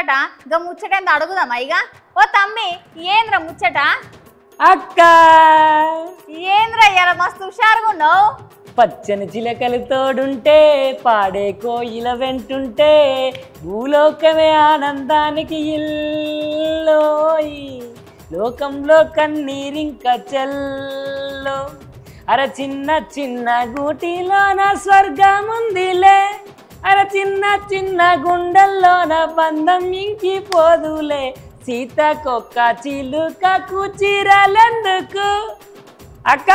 ముచ్చట గా ముచ్చట ఏందో అడుగుదామా ఇక ఓ తమ్మి ఏంద్ర ముచ్చట అక్క ఏంద్ర ఇలా మస్తు హుషారుగా ఉన్నావు పచ్చని చిలకలు తోడుంటే పాడే కోయిల వెంటుంటే భూలోకమే ఆనందానికి ఇల్లోయి లోకంలో కన్నీరింక చెల్లో అర చిన్న చిన్న గూటిలోన స్వర్గముందిలే అర చిన్న చిన్న గుండెల్లోన బంధం ఇంకిపోదులే సీతకొక్క చిలుకకు చీరలెందుకు అక్క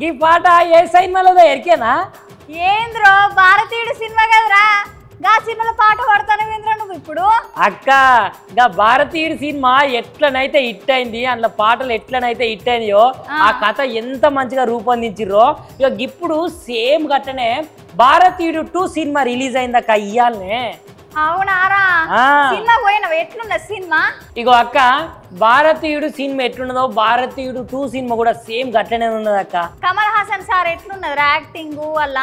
ఈ పాట ఏ సినిమాలో ఎరికేనా ఏంద్రో భారతీయుడు సినిమా కదరా గా సినిమాలో పాట పాడతాను ఏంద్ర నువ్వు ఇప్పుడు అక్క గా భారతీయుడు సినిమా ఎట్లనైతే హిట్ అయింది అందులో పాటలు ఎట్లనైతే హిట్ అయినాయో ఆ కథ ఎంత మంచిగా రూపొందించిర్రో ఇక ఇప్పుడు సేమ్ గట్టనే భారతీయుడు 2 సినిమా రిలీజ్ అయింది అక్క ఇయ్యాలనే అవునారా సినిమా పోయినవు ఎట్లున్న సినిమా ఇగో అక్క భారతీయుడు సినిమా ఎట్లున్నదో భారతీయుడు 2 సినిమా కూడా సేమ్ గట్లనే ఉన్నది అక్క కమల్ హాసన్ సార్ ఎట్లున్నది యాక్టింగ్ వల్ల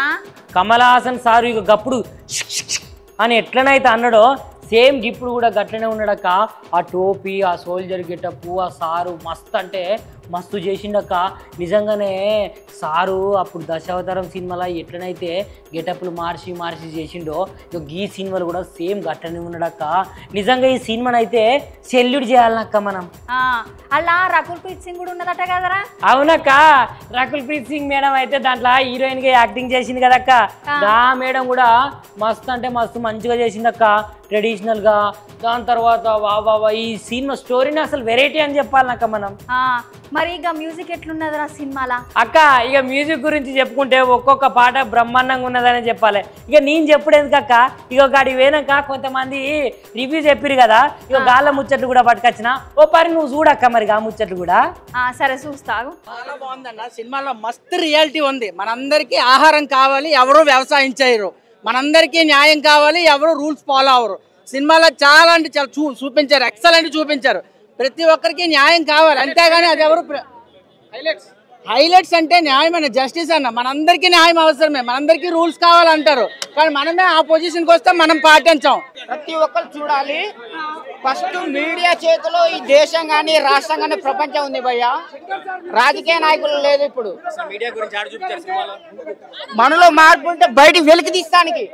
కమల్ హాసన్ సారు ఇక గప్పుడు అని ఎట్లనైతే అన్నాడో సేమ్ ఇప్పుడు కూడా గట్లనే ఉన్నాడక్క ఆ టోపీ ఆ సోల్జర్ గెటప్ ఆ సారు మస్తు అంటే మస్తు చేసిండక్క నిజంగానే సారు అప్పుడు దశావతారం సినిమాలో ఎట్లనైతే గెటప్లు మార్చి చేసిండో ఇక ఈ సినిమాలు కూడా సేమ్ గట్లనే ఉన్నాడక్క నిజంగా ఈ సినిమాని అయితే సెల్యూట్ చేయాలనక్క మనం అలా రకుల్ ప్రీత్ సింగ్ కూడా ఉన్నదట కదరా అవునక్క రకుల్ ప్రీత్ సింగ్ మేడం అయితే దాంట్లో హీరోయిన్ గా యాక్టింగ్ చేసింది కదక్క ఆ మేడం కూడా మస్తు అంటే మస్తు మంచిగా చేసిందక్క ట్రెడిషనల్ గా దాని తర్వాత వా ఈ సినిమా స్టోరీని అసలు వెరైటీ అని చెప్పాలనక్క మనం మరి ఇక మ్యూజిక్ ఎట్లున్నదిరా సినిమాలా అక్క ఇక మ్యూజిక్ గురించి చెప్పుకుంటే ఒక్కొక్క పాట బ్రహ్మాండంగా ఉన్నదని చెప్పాలి ఇక నేను చెప్పుడు ఎందుకక్క ఇక గాడి పోయినాక కొంతమంది రివ్యూ చెప్పిరు కదా ఇక గాళ్ళ ముచ్చట్లు కూడా పట్టుకొచ్చిన ఓ పరి నువ్వు చూడక్క మరి ఆ ముచ్చట్లు కూడా సరే చూస్తావు చాలా బాగుందన్న సినిమాలో మస్తు రియాలిటీ ఉంది మనందరికీ ఆహారం కావాలి ఎవరు వ్యవసాయం చేయరు మనందరికీ న్యాయం కావాలి ఎవరు రూల్స్ ఫాలో అవరు సినిమాలో చాలా అంటే చాలా చూపించారు ఎక్సలెంట్ చూపించారు ప్రతి ఒక్కరికి న్యాయం కావాలి అంతేగాని అది ఎవరు హైలైట్స్ అంటే న్యాయమైన జస్టిస్ అన్న మనందరికీ న్యాయం అవసరమే మనందరికీ రూల్స్ కావాలంటారు కానీ మనమే ఆ పొజిషన్కి వస్తే మనం పాటించాం ప్రతి ఒక్కరు చూడాలి ఫస్ట్ మీడియా చేతిలో ఈ దేశం కానీ రాష్ట్రం కానీ ప్రపంచం ఉంది భయ్య రాజకీయ నాయకులు లేదు ఇప్పుడు మనలో మార్పు ఉంటే బయటికి వెలికి తీస్తానికి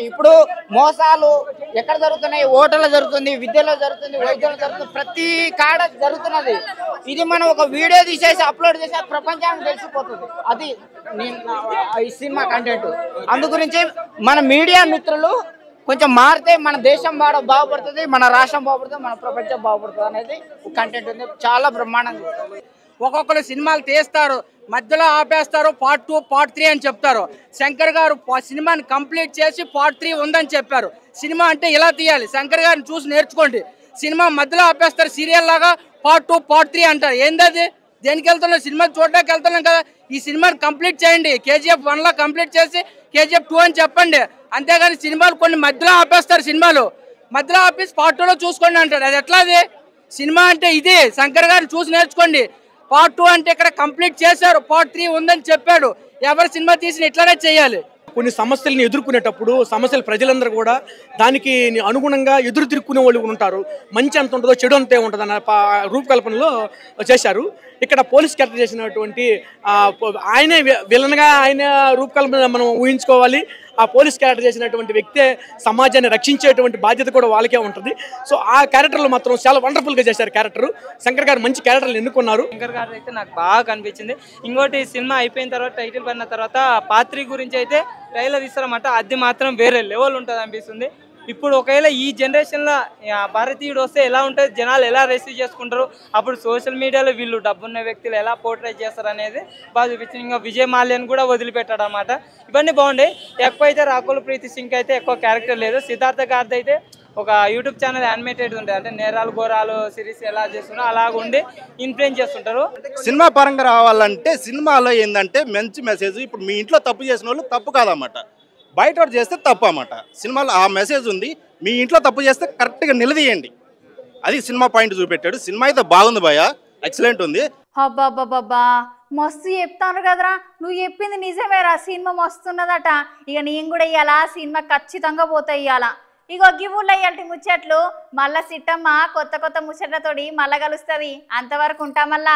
ఇప్పుడు మోసాలు ఎక్కడ జరుగుతున్నాయి హోటల్లో జరుగుతుంది విద్యలో జరుగుతుంది వైద్యంలో జరుగుతుంది ప్రతి కాడ జరుగుతున్నది ఇది మనం ఒక వీడియో తీసేసి అప్లోడ్ చేసి ప్రపంచానికి తెలిసిపోతుంది అది ఈ సినిమా కంటెంట్ అందు గురించి మన మీడియా మిత్రులు కొంచెం మారితే మన దేశం బాగుపడుతుంది మన రాష్ట్రం బాగుపడుతుంది మన ప్రపంచం బాగుపడుతుంది అనేది కంటెంట్ ఉంది చాలా బ్రహ్మాండంగా ఒక్కొక్కరు సినిమాలు తీస్తారు మధ్యలో ఆపేస్తారు పార్ట్ 2 పార్ట్ 3 అని చెప్తారు శంకర్ గారు సినిమాని కంప్లీట్ చేసి పార్ట్ 3 ఉందని చెప్పారు సినిమా అంటే ఇలా తీయాలి శంకర్ గారిని చూసి నేర్చుకోండి సినిమా మధ్యలో ఆపేస్తారు సీరియల్ లాగా పార్ట్ 2 పార్ట్ 3 అంటారు ఏందది దేనికి వెళ్తున్నాం సినిమా చూడడానికి వెళ్తున్నాం కదా ఈ సినిమాని కంప్లీట్ చేయండి KGF 1 కంప్లీట్ చేసి KGF 2 అని చెప్పండి అంతేగాని సినిమాలు కొన్ని మధ్యలో ఆపేస్తారు సినిమాలు మధ్యలో ఆపేసి పార్ట్ 2లో చూసుకోండి అంటారు అది ఎట్లాది సినిమా అంటే ఇది శంకర్ గారిని చూసి నేర్చుకోండి పార్ట్ 2 అంటే ఇక్కడ కంప్లీట్ చేశారు పార్ట్ 3 ఉందని చెప్పాడు ఎవరు సినిమా తీసిన ఇట్లానే చేయాలి కొన్ని సమస్యలను ఎదుర్కొనేటప్పుడు సమస్యలు ప్రజలందరూ కూడా దానికి అనుగుణంగా ఎదురు తిరుక్కునే వాళ్ళు ఉంటారు మంచి ఎంత ఉంటుందో చెడు అంతే ఉంటుంది అన్న రూపకల్పనలో చేశారు ఇక్కడ పోలీస్ క్యారెక్టర్ చేసినటువంటి ఆయనే విలన్గా ఆయన రూపకల్పన మనం ఊహించుకోవాలి ఆ పోలీస్ క్యారెక్టర్ చేసినటువంటి వ్యక్తే సమాజాన్ని రక్షించేటువంటి బాధ్యత కూడా వాళ్ళకే ఉంటుంది సో ఆ క్యారెక్టర్లు మాత్రం చాలా వండర్ఫుల్గా చేశారు క్యారెక్టర్ శంకర్ గారు మంచి క్యారెక్టర్లు ఎన్నుకున్నారు శంకర్ గారు అయితే నాకు బాగా కనిపించింది ఇంకోటి సినిమా అయిపోయిన తర్వాత టైటిల్ పడిన తర్వాత పాత్రి గురించి అయితే ట్రైలర్ ఇస్తారన్నమాట అది మాత్రం వేరే లెవెల్ ఉంటుంది అనిపిస్తుంది ఇప్పుడు ఒకవేళ ఈ జనరేషన్లో భారతీయుడు వస్తే ఎలా ఉంటుంది జనాలు ఎలా రిసీవ్ చేసుకుంటారు అప్పుడు సోషల్ మీడియాలో వీళ్ళు డబ్బున్న వ్యక్తులు ఎలా పోర్ట్రేట్ చేస్తారు అనేది బాగా చూపించింది ఇంకా విజయ్ మాల్యాని కూడా వదిలిపెట్టాడు అనమాట ఇవన్నీ బాగుంటాయి ఎక్కువ అయితే రాకుల్ ప్రీత్ సింగ్ అయితే ఎక్కువ క్యారెక్టర్ లేదు సిద్ధార్థ గారిది అయితే ఒక యూట్యూబ్ ఛానల్ యానిమేటెడ్ ఉంటుంది అంటే నేరాలు ఘోరాలు సిరీస్ ఎలా చేస్తున్నారో అలాగ ఉండి ఇన్ఫ్లుయెన్స్ చేస్తుంటారు సినిమా పరంగా రావాలంటే సినిమాలో ఏంటంటే మంచి మెసేజ్ ఇప్పుడు మీ ఇంట్లో తప్పు చేసిన వాళ్ళు తప్పు కాదన్నమాట బయట చేస్తే తప్పు అన్నమాట సినిమాలో ఆ మెసేజ్ ఉంది మీ ఇంట్లో తప్పు చేస్తే కరెక్ట్గా నిలదీయండి అది సినిమా పాయింట్ చూపెట్టాడు సినిమా అయితే బాగుంది భయ్య ఎక్సలెంట్ ఉంది అబ్బాబ్బాబ్బా మస్తు చెప్తాను కదరా నువ్వు చెప్పింది నిజమేరా సినిమా మస్తున్నదట ఇక నేను కూడా ఇవ్వాలా సినిమా ఖచ్చితంగా పోతా ఇవ్వాలా ఇగో గివ్వుల్లో ఇయ్యాల్టి ముచ్చట్లు మళ్ళా సిట్టమ్మ కొత్త కొత్త ముచ్చట్లతోటి మళ్ళా కలుస్తుంది. అంతవరకు ఉంటా మళ్ళా.